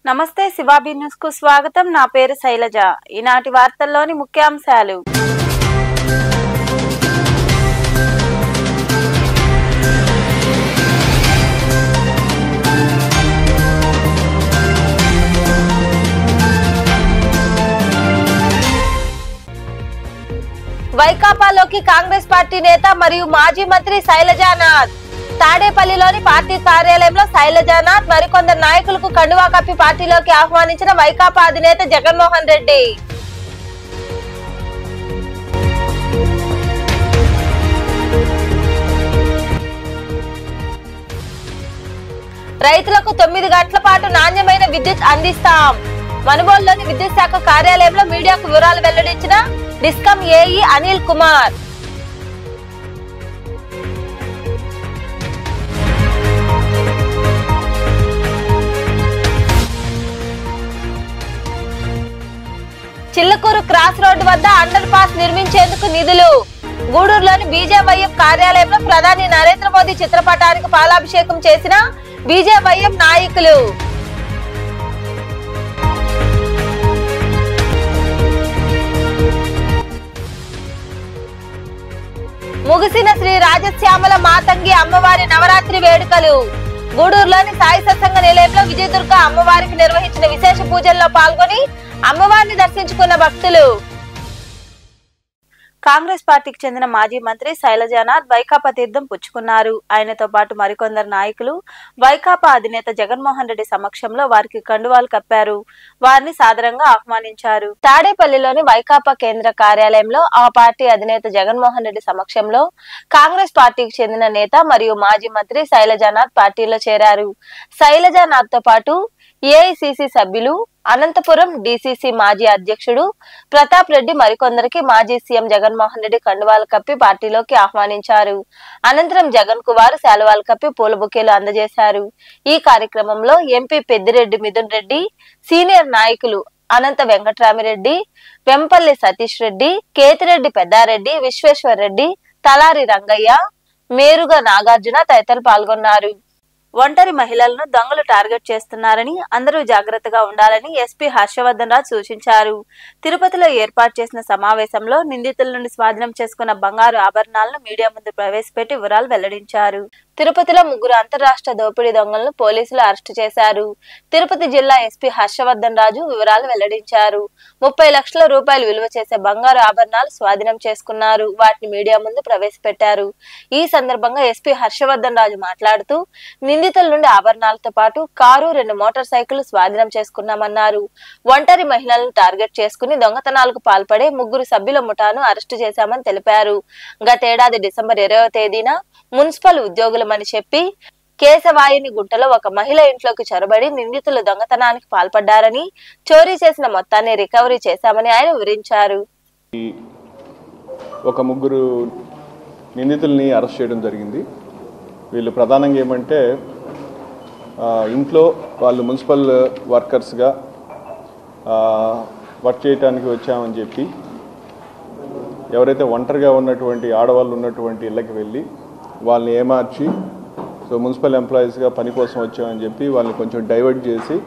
నమస్తే శివాబీ న్యూస్ కు స్వాగతం. నా పేరు శైలజ. ఈనాటి వార్తల్లోని ముఖ్యాంశాలు. వైకాపాలోకి కాంగ్రెస్ పార్టీ నేత మరియు మాజీ మంత్రి శైలజానాథ్. తాడేపల్లిలోని పార్టీ కార్యాలయంలో శైలజానాథ్ మరికొందరు నాయకులకు కండువా కప్పి పార్టీలోకి ఆహ్వానించిన వైకాపా అధినేత జగన్మోహన్ రెడ్డి. రైతులకు 9 గంటల పాటు నాణ్యమైన విద్యుత్ అందిస్తాం. మనుబోలులోని విద్యుత్ శాఖ కార్యాలయంలో మీడియాకు వివరాలు వెల్లడించిన discom AE Anil Kumar. Chillakuru cross road వద్ద అండర్ పాస్ నిర్మించేందుకు నిధులు. గూడూరులోని బీజేవైఎం కార్యాలయంలో ప్రధాని నరేంద్ర మోదీ చిత్రపటానికి పాలాభిషేకం చేసిన బీజేవైఎం నాయకులు. ముగిసిన శ్రీ రాజశ్యామల మాతంగి అమ్మవారి నవరాత్రి వేడుకలు. గూడూరులోని సాయి సత్సంగ నిలయంలో విజయదుర్గ అమ్మవారికి నిర్వహించిన విశేష పూజల్లో పాల్గొని అమ్మవారిని దర్శించుకున్న భక్తులు. కాంగ్రెస్ పార్టీకి చెందిన మాజీ మంత్రి శైలజానాథ్ వైకాపా తీర్థం పుచ్చుకున్నారు. ఆయనతో పాటు మరికొందరు నాయకులు వైకాపా అధినేత జగన్మోహన్ రెడ్డి సమక్షంలో వారికి కండువాలు కప్పారు. వారిని సాదరంగా ఆహ్వానించారు. తాడేపల్లిలోని వైకాపా కేంద్ర కార్యాలయంలో ఆ పార్టీ అధినేత జగన్మోహన్ రెడ్డి సమక్షంలో కాంగ్రెస్ పార్టీకి చెందిన నేత మరియు మాజీ మంత్రి శైలజానాథ్ పార్టీలో చేరారు. శైలజానాథ్ తో పాటు ఏఐసిసి సభ్యులు, అనంతపురం డిసిసి మాజీ అధ్యక్షుడు ప్రతాప్ రెడ్డి మరికొందరికి మాజీ సీఎం జగన్మోహన్ రెడ్డి కండువాలు కప్పి పార్టీలోకి ఆహ్వానించారు. అనంతరం జగన్ కు వారు శాలువాలు కప్పి పూల బుకేలు అందజేశారు. ఈ కార్యక్రమంలో ఎంపీ పెద్దిరెడ్డి మిథున్ రెడ్డి, సీనియర్ నాయకులు అనంత వెంకటరామిరెడ్డి, వెంపల్లి సతీష్ రెడ్డి, కేతిరెడ్డి పెద్దారెడ్డి, విశ్వేశ్వర్ రెడ్డి, తలారి రంగయ్య, మేరుగా నాగార్జున తదితరులు పాల్గొన్నారు. ఒంటరి మహిళలను దొంగలు టార్గెట్ చేస్తున్నారని, అందరూ జాగ్రత్తగా ఉండాలని ఎస్పీ హర్షవర్ధన్ రాజ్ సూచించారు. తిరుపతిలో ఏర్పాటు చేసిన సమావేశంలో నిందితుల నుండి స్వాధీనం చేసుకున్న బంగారు ఆభరణాలను మీడియా ముందు ప్రవేశపెట్టి వివరాలు వెల్లడించారు. తిరుపతిలో 3 అంతర్రాష్ట్ర దోపిడీ దొంగలను పోలీసులు అరెస్టు చేశారు. తిరుపతి జిల్లా ఎస్పీ హర్షవర్ధన్ రాజు వివరాలు వెల్లడించారు. 30 లక్షల రూపాయలు విలువ చేసే బంగారు ఆభరణాలు స్వాధీనం చేసుకున్నారు. వాటిని మీడియా ముందు ప్రవేశపెట్టారు. ఈ సందర్భంగా ఎస్పీ హర్షవర్ధన్ రాజు మాట్లాడుతూ నిందితుల నుండి ఆభరణాలతో పాటు కారు, 2 మోటార్ సైకిళ్లు స్వాధీనం చేసుకున్నామన్నారు. ఒంటరి మహిళలను టార్గెట్ చేసుకుని దొంగతనాలకు పాల్పడే 3 సభ్యుల ముఠాను అరెస్టు చేశామని తెలిపారు. గతేడాది డిసెంబర్ 20వ తేదీన మున్సిపల్ ఉద్యోగులమని చెప్పి కేశవాయిని గుంటలో ఒక మహిళ ఇంట్లోకి చొరబడి నిందితులు దొంగతనానికి పాల్పడ్డారని, చోరీ చేసిన మొత్తాన్ని రికవరీ చేశామని ఆయన వివరించారు. ఒక 3 నిందితుల్ని అరెస్ట్ చేయడం జరిగింది. వీళ్ళు ప్రధానంగా ఏమంటే ఇంట్లో వాళ్ళు మున్సిపల్ వర్కర్స్గా వర్క్ చేయడానికి వచ్చామని చెప్పి ఎవరైతే ఒంటరిగా ఉన్నటువంటి ఆడవాళ్ళు ఉన్నటువంటి ఇళ్ళకి వెళ్ళి వాళ్ళని ఏమార్చి మున్సిపల్ ఎంప్లాయీస్గా పని కోసం వచ్చామని చెప్పి వాళ్ళని కొంచెం డైవర్ట్ చేసి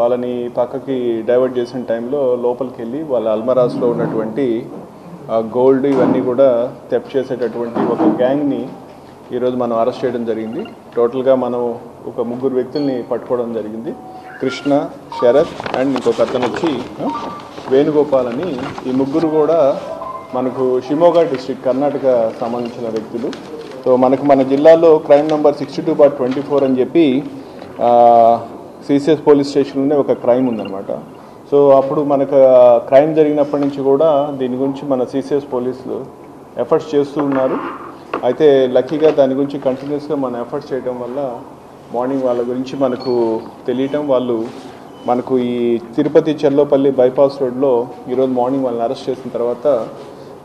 వాళ్ళని పక్కకి డైవర్ట్ చేసిన టైంలో లోపలికి వెళ్ళి వాళ్ళ అల్మరాస్లో ఉన్నటువంటి గోల్డ్ ఇవన్నీ కూడా థెఫ్ట్ చేసేటటువంటి ఒక గ్యాంగ్ని ఈరోజు మనం అరెస్ట్ చేయడం జరిగింది. టోటల్గా మనం ఒక 3 వ్యక్తుల్ని పట్టుకోవడం జరిగింది. కృష్ణ, శరత్ అండ్ ఇంకొక అతను వచ్చి వేణుగోపాల్ అని. ఈ 3 కూడా మనకు షిమోగా డిస్ట్రిక్ట్ కర్ణాటక సంబంధించిన వ్యక్తులు. సో మన జిల్లాలో క్రైమ్ నెంబర్ 62/24 అని చెప్పి సిసిఎస్ పోలీస్ స్టేషన్లోనే ఒక క్రైమ్ ఉందన్నమాట. సో అప్పుడు మనకు క్రైమ్ జరిగినప్పటి నుంచి కూడా దీని గురించి మన సిసిఎస్ పోలీసులు ఎఫర్ట్స్ చేస్తూ ఉన్నారు. అయితే లక్కీగా దాని గురించి కంటిన్యూస్గా మనం ఎఫర్ట్స్ చేయడం వల్ల మార్నింగ్ వాళ్ళ గురించి మనకు తెలియటం, వాళ్ళు మనకు ఈ తిరుపతి చెర్లోపల్లి బైపాస్ రోడ్లో ఈరోజు మార్నింగ్ వాళ్ళని అరెస్ట్ చేసిన తర్వాత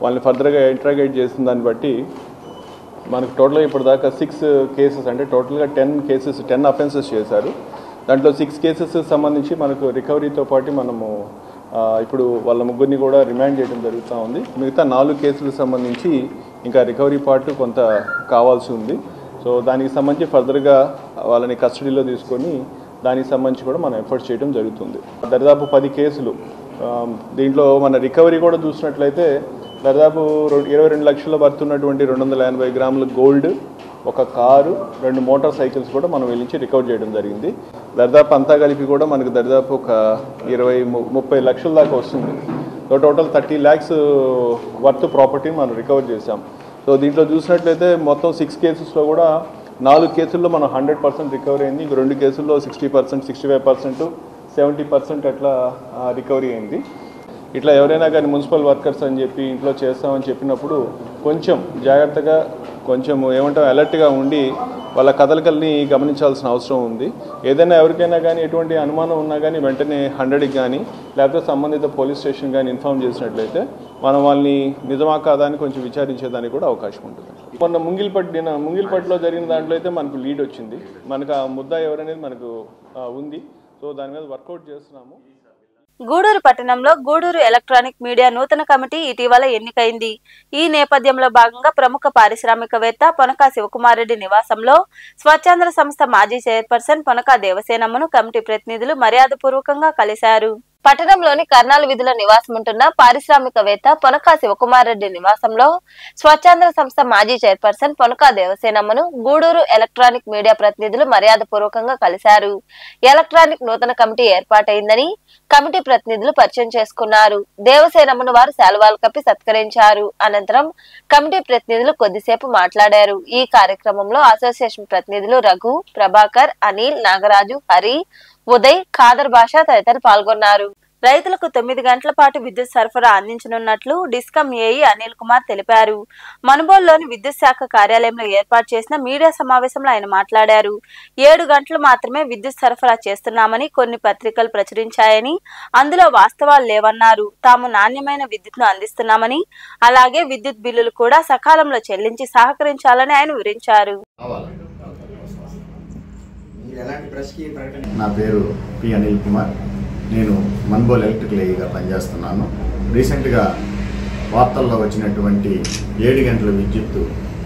వాళ్ళని ఫర్దర్గా ఇంట్రాగేట్ చేసిన దాన్ని బట్టి మనకు టోటల్గా ఇప్పటిదాకా 6 కేసెస్, అంటే టోటల్గా 10 అఫెన్సెస్ చేశారు. దాంట్లో 6 కేసెస్ సంబంధించి మనకు రికవరీతో పాటు మనము ఇప్పుడు వాళ్ళ 3 కూడా రిమాండ్ చేయడం జరుగుతూ ఉంది. మిగతా 4 కేసులకు సంబంధించి ఇంకా రికవరీ పార్ట్ కొంత కావాల్సి ఉంది. సో దానికి సంబంధించి ఫర్దర్గా వాళ్ళని కస్టడీలో తీసుకొని దానికి సంబంధించి కూడా మనం ఎఫర్ట్స్ చేయడం జరుగుతుంది. దాదాపు 10 కేసులు. దీంట్లో మన రికవరీ కూడా చూసినట్లయితే దాదాపు 22 లక్షల పడుతున్నటువంటి 280 గ్రాముల గోల్డ్, ఒక కారు, 2 మోటార్ సైకిల్స్ కూడా మనం వెళ్ళించి రికవర్ చేయడం జరిగింది. దాదాపు అంతా కలిపి కూడా మనకు దాదాపు ఒక 20-30 లక్షల దాకా వస్తుంది. టోటల్ 30 lakhs వర్త్ ప్రాపర్టీ మనం రికవర్ చేసాం. సో దీంట్లో చూసినట్లయితే మొత్తం 6 కేసెస్లో కూడా 4 కేసుల్లో మనం 100% రికవరీ అయింది. ఇంక 2 కేసుల్లో 60%, 65%, 70% అట్లా రికవరీ అయింది. ఇట్లా ఎవరైనా కానీ మున్సిపల్ వర్కర్స్ అని చెప్పి ఇంట్లో చేస్తామని చెప్పినప్పుడు కొంచెం జాగ్రత్తగా, కొంచెం ఏమంటాం అలర్ట్గా ఉండి వాళ్ళ కదలికల్ని గమనించాల్సిన అవసరం ఉంది. ఏదైనా ఎవరికైనా కానీ ఎటువంటి అనుమానం ఉన్నా కానీ వెంటనే 100కి కానీ లేకపోతే సంబంధిత పోలీస్ స్టేషన్ కానీ ఇన్ఫామ్ చేసినట్లయితే మనం వాళ్ళని నిజమా కాదా అని కొంచెం విచారించేదానికి కూడా అవకాశం ఉంటుంది. మొన్న ముంగిల్పట్టులో జరిగిన దాంట్లో అయితే మనకు లీడ్ వచ్చింది. మనకు ఆ ముద్దా ఎవరనేది మనకు ఉంది. సో దాని మీద వర్కౌట్ చేస్తున్నాము. గూడూరు పట్టణంలో గూడూరు ఎలక్ట్రానిక్ మీడియా నూతన కమిటీ ఇటీవల ఎన్నికైంది. ఈ నేపథ్యంలో భాగంగా ప్రముఖ పారిశ్రామికవేత్త పొనకా శివకుమార్ రెడ్డి నివాసంలో స్వచ్ఛంద సంస్థ మాజీ చైర్పర్సన్ పొనకా దేవసేనమ్మను కమిటీ ప్రతినిధులు మర్యాదపూర్వకంగా కలిశారు. పట్టణంలోని కర్నాల్ విధుల నివాసముంటున్న పారిశ్రామికవేత్త పొనకా శివకుమార్ రెడ్డి నివాసంలో స్వచ్ఛంద సంస్థ మాజీ చైర్పర్సన్ పొనకా దేవసేనమ్మను గూడూరు ఎలక్ట్రానిక్ మీడియా ప్రతినిధులు మర్యాదపూర్వకంగా కలిశారు. ఎలక్ట్రానిక్ నూతన కమిటీ ఏర్పాటైందని కమిటీ ప్రతినిధులు పరిచయం చేసుకున్నారు. దేవసేనమ్మను వారు శాలువాలు కప్పి సత్కరించారు. అనంతరం కమిటీ ప్రతినిధులు కొద్దిసేపు మాట్లాడారు. ఈ కార్యక్రమంలో అసోసియేషన్ ప్రతినిధులు రఘు, ప్రభాకర్, అనిల్, నాగరాజు, హరి, ఉదయ్, ఖాదర్ బాషా తదితరులు పాల్గొన్నారు. రైతులకు 9 గంటల పాటు విద్యుత్ సరఫరా అందించనున్నట్లు డిస్కమ్ ఏఈ అనిల్ కుమార్ తెలిపారు. మనుబోలులోని విద్యుత్ శాఖ కార్యాలయంలో ఏర్పాటు చేసిన మీడియా సమావేశంలో ఆయన మాట్లాడారు. 7 గంటలు మాత్రమే విద్యుత్ సరఫరా చేస్తున్నామని కొన్ని పత్రికలు ప్రచురించాయని, అందులో వాస్తవాలు లేవన్నారు. తాము నాణ్యమైన విద్యుత్ను అందిస్తున్నామని, అలాగే విద్యుత్ బిల్లులు కూడా సకాలంలో చెల్లించి సహకరించాలని ఆయన వివరించారు. నా పేరు పి అనిల్ కుమార్. నేను మన్బోల్ ఎలక్ట్రికల్ ఏఈగా పనిచేస్తున్నాను. రీసెంట్గా వార్తల్లో వచ్చినటువంటి 7 గంటల విద్యుత్తు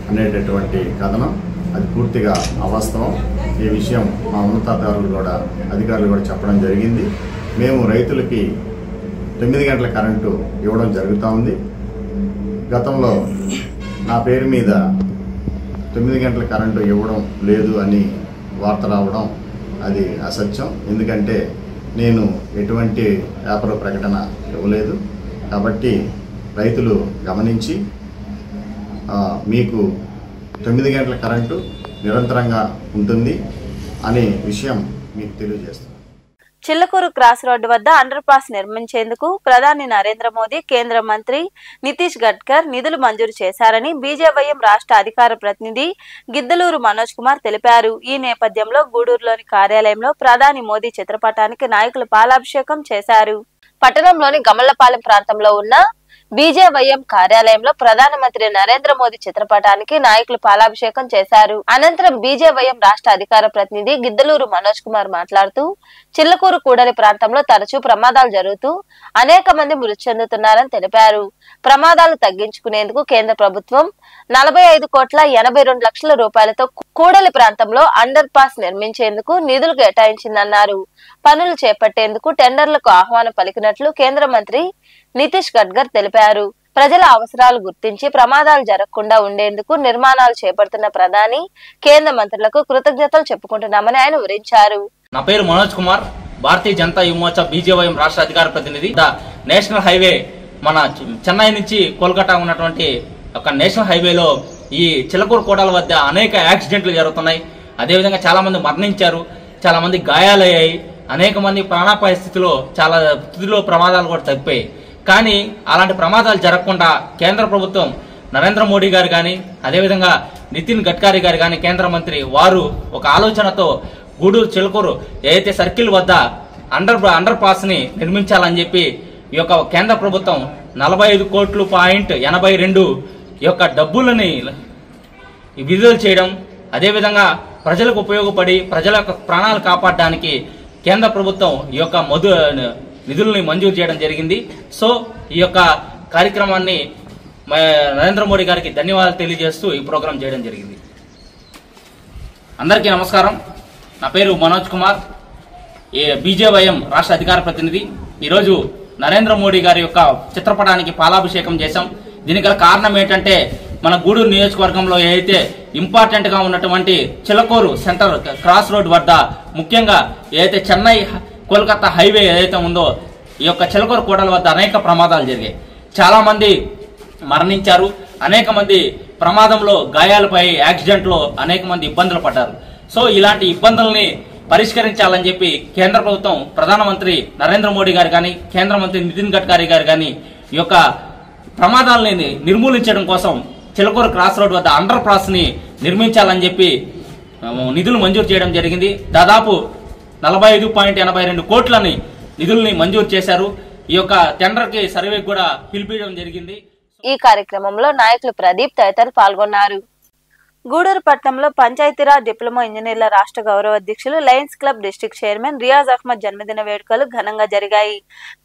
అనేటటువంటి కథనం అది పూర్తిగా అవాస్తవం. ఈ విషయం మా ఉన్నతాధికారులు కూడా చెప్పడం జరిగింది. మేము రైతులకి 9 గంటల కరెంటు ఇవ్వడం జరుగుతూ ఉంది. గతంలో నా పేరు మీద 9 గంటల కరెంటు ఇవ్వడం లేదు అని వార్త రావడం అది అసత్యం. ఎందుకంటే నేను ఎటువంటి పేపర్ ప్రకటన ఇవ్వలేదు. కాబట్టి రైతులు గమనించి మీకు 9 గంటల కరెంటు నిరంతరంగా ఉంటుంది అనే విషయం మీకు తెలియజేస్తాను. చిల్లకూరు క్రాస్ రోడ్డు వద్ద అండర్ పాస్ నిర్మించేందుకు ప్రధాని నరేంద్ర మోదీ, కేంద్ర మంత్రి నితీష్ గడ్కర్ నిధులు మంజూరు చేశారని బీజేవైఎం రాష్ట్ర అధికార ప్రతినిధి గిద్దలూరు మనోజ్ కుమార్ తెలిపారు. ఈ నేపథ్యంలో గూడూరులోని కార్యాలయంలో ప్రధాని మోదీ చిత్రపటానికి నాయకులు పాలాభిషేకం చేశారు. పట్టణంలోని గమళ్లపాలెం ప్రాంతంలో ఉన్న బీజేవైఎం కార్యాలయంలో ప్రధానమంత్రి నరేంద్ర మోదీ చిత్రపటానికి నాయకులు పాలాభిషేకం చేశారు. అనంతరం బీజేవైఎం రాష్ట్ర అధికార ప్రతినిధి గిద్దలూరు మనోజ్ కుమార్ మాట్లాడుతూ చిల్లకూరు కూడలి ప్రాంతంలో తరచూ ప్రమాదాలు జరుగుతూ అనేక మంది మృతి చెందుతున్నారని తెలిపారు. ప్రమాదాలు తగ్గించుకునేందుకు కేంద్ర ప్రభుత్వం 45,82 లక్షల రూపాయలతో కూడలి ప్రాంతంలో అండర్ పాస్ నిర్మించేందుకు నిధులు కేటాయించిందన్నారు. పనులు చేపట్టేందుకు టెండర్లకు ఆహ్వానం పలికినట్లు కేంద్ర మంత్రి నితీష్ గడ్కర్ తెలిపారు. ప్రజల అవసరాలు గుర్తించి ప్రమాదాలు జరగకుండా ఉండేందుకు నిర్మాణాలు చేపడుతున్న ప్రధాని, కేంద్ర మంత్రులకు కృతజ్ఞతలు చెప్పుకుంటున్నామని ఆయన వివరించారు. నా పేరు మనోజ్ కుమార్, భారతీయ జనతా యువమోర్చా బీజేవైఎం రాష్ట్ర అధికార ప్రతినిధి. నేషనల్ హైవే మన చెన్నై నుంచి కోల్కతా ఉన్నటువంటి ఒక నేషనల్ హైవేలో ఈ చిల్లకూరు కోటల వద్ద అనేక యాక్సిడెంట్లు జరుగుతున్నాయి. అదేవిధంగా చాలా మంది మరణించారు, చాలా మంది గాయాలయ్యాయి, అనేక మంది ప్రాణాపాయ స్థితిలో చాలా స్థితిలో ప్రమాదాలు కూడా తగ్గిపోయాయి. కానీ అలాంటి ప్రమాదాలు జరగకుండా కేంద్ర ప్రభుత్వం నరేంద్ర మోడీ గారు కానీ అదేవిధంగా నితిన్ గడ్కరీ గారు కానీ కేంద్ర మంత్రి వారు ఒక ఆలోచనతో గూడూరు చిల్లకూరు ఏదైతే సర్కిల్ వద్ద అండర్ పాస్ ని నిర్మించాలని చెప్పి ఈ యొక్క కేంద్ర ప్రభుత్వం 45,82 ఈ యొక్క డబ్బులని విడుదల చేయడం, అదేవిధంగా ప్రజలకు ఉపయోగపడి ప్రజల యొక్క ప్రాణాలు కాపాడడానికి కేంద్ర ప్రభుత్వం ఈ యొక్క నిధుల్ని మంజూరు చేయడం జరిగింది. సో ఈ యొక్క కార్యక్రమాన్ని నరేంద్ర మోడీ గారికి ధన్యవాదాలు తెలియజేస్తూ ఈ ప్రోగ్రాం చేయడం జరిగింది. అందరికీ నమస్కారం. నా పేరు మనోజ్ కుమార్. బీజేవైఎం రాష్ట్ర అధికార ప్రతినిధి. ఈరోజు నరేంద్ర మోడీ గారి యొక్క చిత్రపటానికి పాలాభిషేకం చేశాం. దీనికి గల కారణం ఏంటంటే మన గూడూరు నియోజకవర్గంలో ఏదైతే ఇంపార్టెంట్ గా ఉన్నటువంటి చిలకూరు సెంటర్ క్రాస్ రోడ్ వద్ద ముఖ్యంగా ఏదైతే చెన్నై కోల్కతా హైవే ఏదైతే ఉందో ఈ యొక్క చిలకూరు కూడల వద్ద అనేక ప్రమాదాలు జరిగాయి. చాలా మంది మరణించారు, అనేక మంది ప్రమాదంలో గాయాలపై యాక్సిడెంట్లో అనేక మంది ఇబ్బందులు పడ్డారు. సో ఇలాంటి ఇబ్బందుల్ని పరిష్కరించాలని చెప్పి కేంద్ర ప్రభుత్వం ప్రధానమంత్రి నరేంద్ర మోడీ గారు కానీ కేంద్ర మంత్రి నితిన్ గడ్కరీ గారు కానీ ఈ యొక్క ప్రమాదాలని నిర్మూలించడం కోసం చిలకూరు క్రాస్ రోడ్ వద్ద అండర్ పాస్ ని నిర్మించాలని చెప్పి నిధులు మంజూరు చేయడం జరిగింది. దాదాపు 45.82 కోట్లని నిధుల్ని మంజూరు చేశారు. ఈ యొక్క టెండర్ కి సర్వే కూడా పిలిపించడం జరిగింది. ఈ కార్యక్రమంలో నాయకులు ప్రదీప్ తదితరులు పాల్గొన్నారు. గూడూరు పట్టణంలో పంచాయతీరాజ్ డిప్లొమా ఇంజనీర్ల రాష్ట్ర గౌరవ అధ్యక్షులు Lions Club district chairman Riyaz Ahmed జన్మదిన వేడుకలు ఘనంగా జరిగాయి.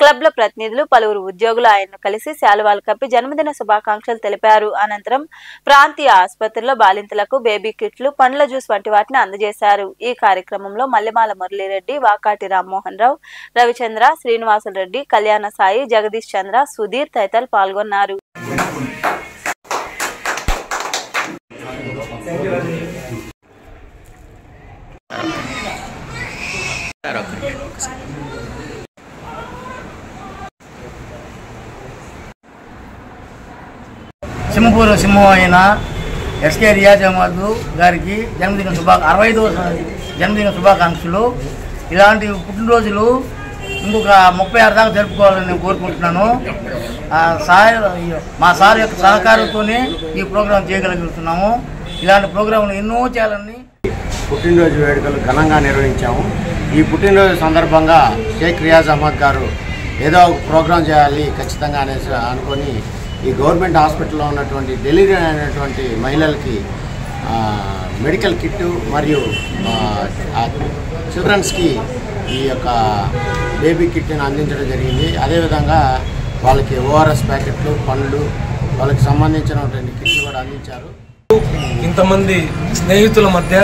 క్లబ్ల ప్రతినిధులు పలువురు ఉద్యోగులు ఆయన్ను కలిసి శాలువాలు కప్పి జన్మదిన శుభాకాంక్షలు తెలిపారు. అనంతరం ప్రాంతీయ ఆసుపత్రిలో బాలింతలకు బేబీ కిట్లు, పండ్ల జ్యూస్ వంటి వాటిని అందజేశారు. ఈ కార్యక్రమంలో మల్లెమాల మురళీరెడ్డి, వాకాటి రామ్మోహన్ రావు, రవిచంద్ర, శ్రీనివాసులు రెడ్డి, కళ్యాణ సాయి, జగదీష్ చంద్ర, సుధీర్ తదితరులు పాల్గొన్నారు. సింహపూర్ సింహం అయిన ఎస్కే రియాజ్ అహ్మద్ గారికి 65వ జన్మదిన శుభాకాంక్షలు. ఇలాంటి పుట్టినరోజులు ఇంకొక 36 దాకా జరుపుకోవాలని నేను కోరుకుంటున్నాను. మా సార్ యొక్క సహకారంతోనే ఈ ప్రోగ్రాం చేయగలుగుతున్నాము. ఇలాంటి ప్రోగ్రాంలు ఎన్నో చేయాలని పుట్టినరోజు వేడుకలు ఘనంగా నిర్వహించాము. ఈ పుట్టినరోజు సందర్భంగా షేక్ రియాజ్ అహ్మద్ గారు ఏదో ఒక ప్రోగ్రాం చేయాలి ఖచ్చితంగా అనేసి అనుకొని ఈ గవర్నమెంట్ హాస్పిటల్లో ఉన్నటువంటి డెలివరీ అయినటువంటి మహిళలకి మెడికల్ కిట్టు మరియు చిల్డ్రన్స్కి ఈ యొక్క బేబీ కిట్ని అందించడం జరిగింది. అదేవిధంగా వాళ్ళకి ఓఆర్ఎస్ ప్యాకెట్లు, పండ్లు, వాళ్ళకి సంబంధించినటువంటి కిట్లు కూడా అందించారు. ఇంతమంది స్నేహితుల మధ్య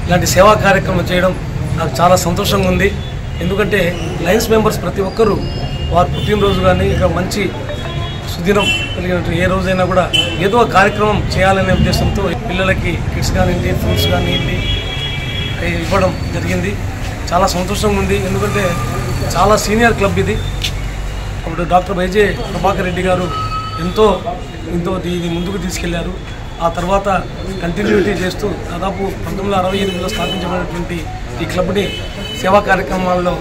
ఇలాంటి సేవా కార్యక్రమం చేయడం నాకు చాలా సంతోషంగా ఉంది. ఎందుకంటే లయన్స్ మెంబర్స్ ప్రతి ఒక్కరూ వారు పుట్టినరోజు కానీ ఇక మంచి సుదినం కలిగినట్టు ఏ రోజైనా కూడా ఏదో ఒక కార్యక్రమం చేయాలనే ఉద్దేశంతో పిల్లలకి కిట్స్ కానివ్వండి, ఫ్రూట్స్ కానివ్వండి ఇవ్వడం జరిగింది. చాలా సంతోషంగా ఉంది. ఎందుకంటే చాలా సీనియర్ క్లబ్ ఇది. అప్పుడు డాక్టర్ వైజే ప్రభాకర్ రెడ్డి గారు ఎంతో ఇది ముందుకు తీసుకెళ్లారు. ఆ తర్వాత కంటిన్యూటీ చేస్తూ దాదాపు 1968లో స్థాపించబడినటువంటి ఈ క్లబ్ని సేవా కార్యక్రమాల్లో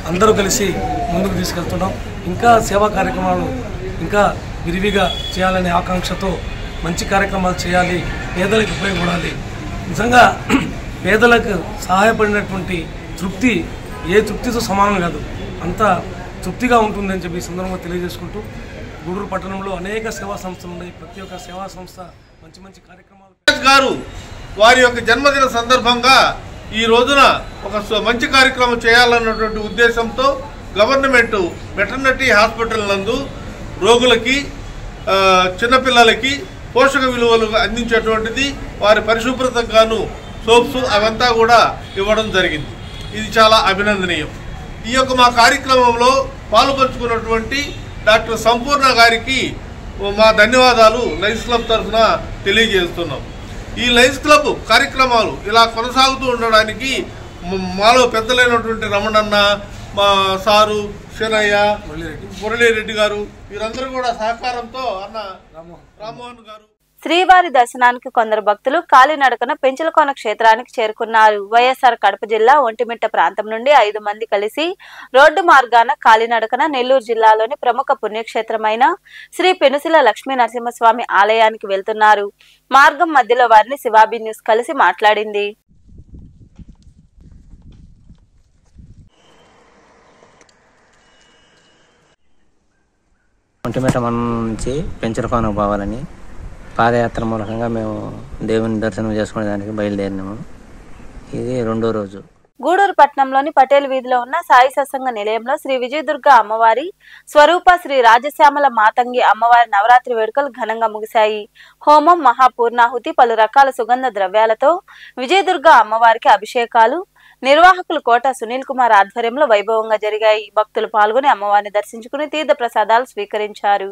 అందరూ కలిసి ముందుకు తీసుకెళ్తున్నాం. ఇంకా సేవా కార్యక్రమాలు ఇంకా విరివిగా చేయాలనే ఆకాంక్షతో మంచి కార్యక్రమాలు చేయాలి, పేదలకు ఉపయోగపడాలి. నిజంగా పేదలకు సహాయపడినటువంటి తృప్తి ఏ తృప్తితో సమానం కాదు, అంత తృప్తిగా ఉంటుందని చెప్పి ఈ సందర్భంగా తెలియజేసుకుంటూ గూడూరు పట్టణంలో అనేక సేవా సంస్థలు ఉన్నాయి. ప్రతి ఒక్క సేవా సంస్థ మంచి మంచి కార్యక్రమాలు గారు వారి యొక్క జన్మదిన సందర్భంగా ఈ రోజున ఒక మంచి కార్యక్రమం చేయాలన్నటువంటి ఉద్దేశంతో గవర్నమెంట్ వెటర్నరీ హాస్పిటల్ నందు రోగులకి చిన్నపిల్లలకి పోషక విలువలు అందించేటువంటిది వారి పరిశుభ్రతకు గాను సోప్స్ అవంతా కూడా ఇవ్వడం జరిగింది. ఇది చాలా అభినందనీయం. ఈ యొక్క మా కార్యక్రమంలో పాల్పంచుకున్నటువంటి డాక్టర్ సంపూర్ణ గారికి మా ధన్యవాదాలు లయన్స్ క్లబ్ తరఫున తెలియజేస్తున్నాం. ఈ లయన్స్ క్లబ్ కార్యక్రమాలు ఇలా కొనసాగుతూ ఉండడానికి మాలో పెద్దలైనటువంటి రమణన్న, మా సారు శనయ్య, మురళీరెడ్డి గారు వీరందరూ కూడా సహకారంతో అన్న రామ్మోహన్ గారు. శ్రీవారి దర్శనానికి కొందరు భక్తులు కాలినడకన పెంచలకోన క్షేత్రానికి చేరుకున్నారు. వైఎస్ఆర్ కడప జిల్లా ఒంటిమిట్ట ప్రాంతం నుండి 5 మంది కలిసి రోడ్డు మార్గాన కాలినడకన నెల్లూరు జిల్లాలోని ప్రముఖ పుణ్యక్షేత్రమైన శ్రీ పెనుసిల లక్ష్మీ నరసింహస్వామి ఆలయానికి వెళ్తున్నారు. మార్గం మధ్యలో వారిని శివాబి న్యూస్ కలిసి మాట్లాడింది. ఒంటిమిట్ట మండలం నుంచి పెంచలకోనకు పోవాలని పాదయాత్ర మూలకంగా మేము దేవుని దర్శనం చేసుకునేదానికి బయలుదేరినాము. ఇది 2వ రోజు. గూడూరు పట్టణంలోని పటేల్ వీధిలో ఉన్న సాయి సత్సంగ నిలయంలో శ్రీ విజయదుర్గ అమ్మవారి స్వరూప శ్రీ రాజశ్యామల మాతంగి అమ్మవారి నవరాత్రి వేడుకలు ఘనంగా ముగిశాయి. హోమం, మహాపూర్ణాహుతి, పలు రకాల సుగంధ ద్రవ్యాలతో విజయదుర్గ అమ్మవారికి అభిషేకాలు, నిర్వాహకులు కోట సునీల్ కుమార్ ఆధ్వర్యంలో వైభవంగా జరిగాయి. భక్తులు పాల్గొని అమ్మవారిని దర్శించుకుని తీర్థ ప్రసాదాలు స్వీకరించారు.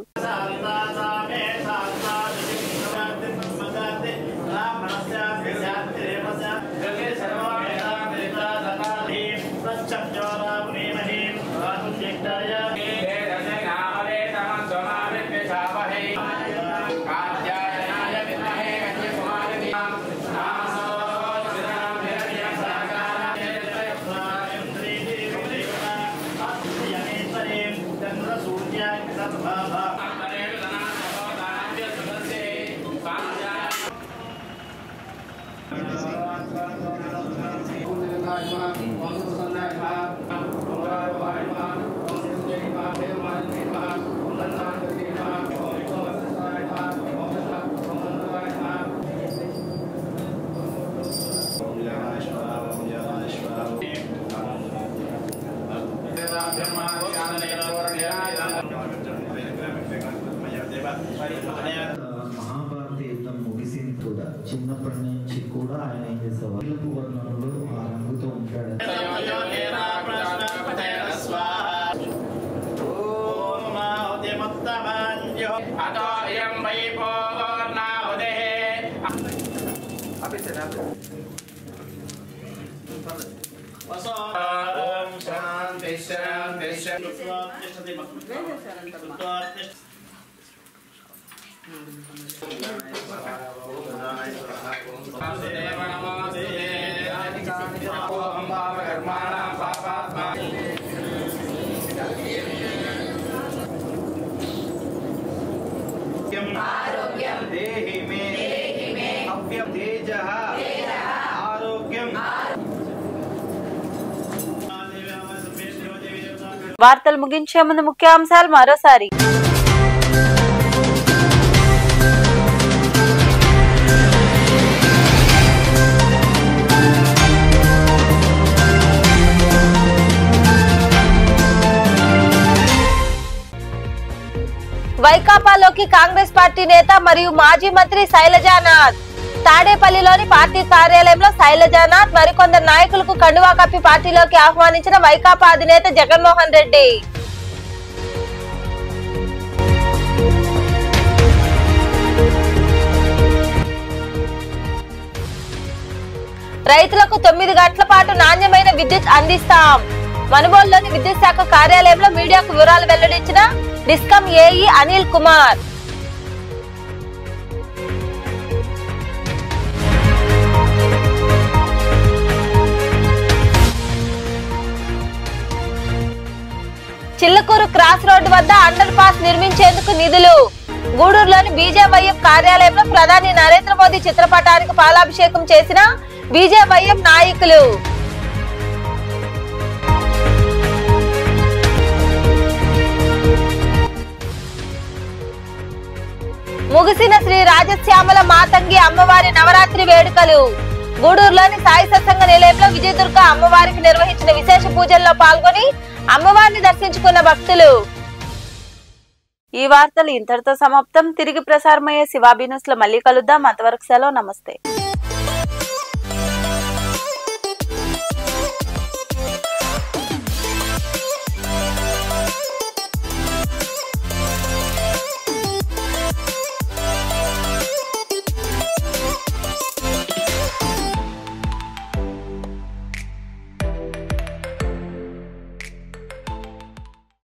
మహాభారత యుద్ధం ముగిసింది కూడా చిన్నప్పటి నుంచి కూడా ఆయన ఏం చేసేవారు తెలుపు వర్ణంలో ఆ రంగుతో ఉంటాడు. వార్తలు ముగించే ముందు ముఖ్యాంశాలు మరోసారి. వైకాపాలోకి కాంగ్రెస్ పార్టీ నేత మరియు మాజీ మంత్రి శైలజానాథ్. తాడేపల్లిలోని పార్టీ కార్యాలయంలో శైలజానాథ్ మరికొందరు నాయకులకు కండువా కప్పి పార్టీలోకి ఆహ్వానించిన వైకాపా అధినేత జగన్మోహన్ రెడ్డి. రైతులకు 9 గంటల పాటు నాణ్యమైన విద్యుత్ అందిస్తాం. మనుబోలులోని విద్యుత్ శాఖ కార్యాలయంలో మీడియాకు వివరాలు వెల్లడించిన discom AE Anil Kumar. Chillakuru cross road వద్ద అండర్ పాస్ నిర్మించేందుకు నిధులు. గూడూరులోని బీజేవైఎం కార్యాలయంలో ప్రధాని నరేంద్ర మోదీ చిత్రపటానికి పాలాభిషేకం చేసిన బీజేవైఎం నాయకులు. ముగిసిన శ్రీ రాజశ్యామల మాతంగి అమ్మవారి నవరాత్రి వేడుకలు. గూడూరులోని సాయి సత్సంగ నిలయంలో విజయదుర్గ అమ్మవారికి నిర్వహించిన విశేష పూజల్లో పాల్గొని అమ్మవారిని దర్శించుకున్న భక్తులు. ఈ వార్తలు ఇంతటితో సమాప్తం. తిరిగి ప్రసారమయ్యే శివాబీ న్యూస్ లో మళ్ళీ కలుద్దాం. అంతవరకు సెలవు. నమస్తే.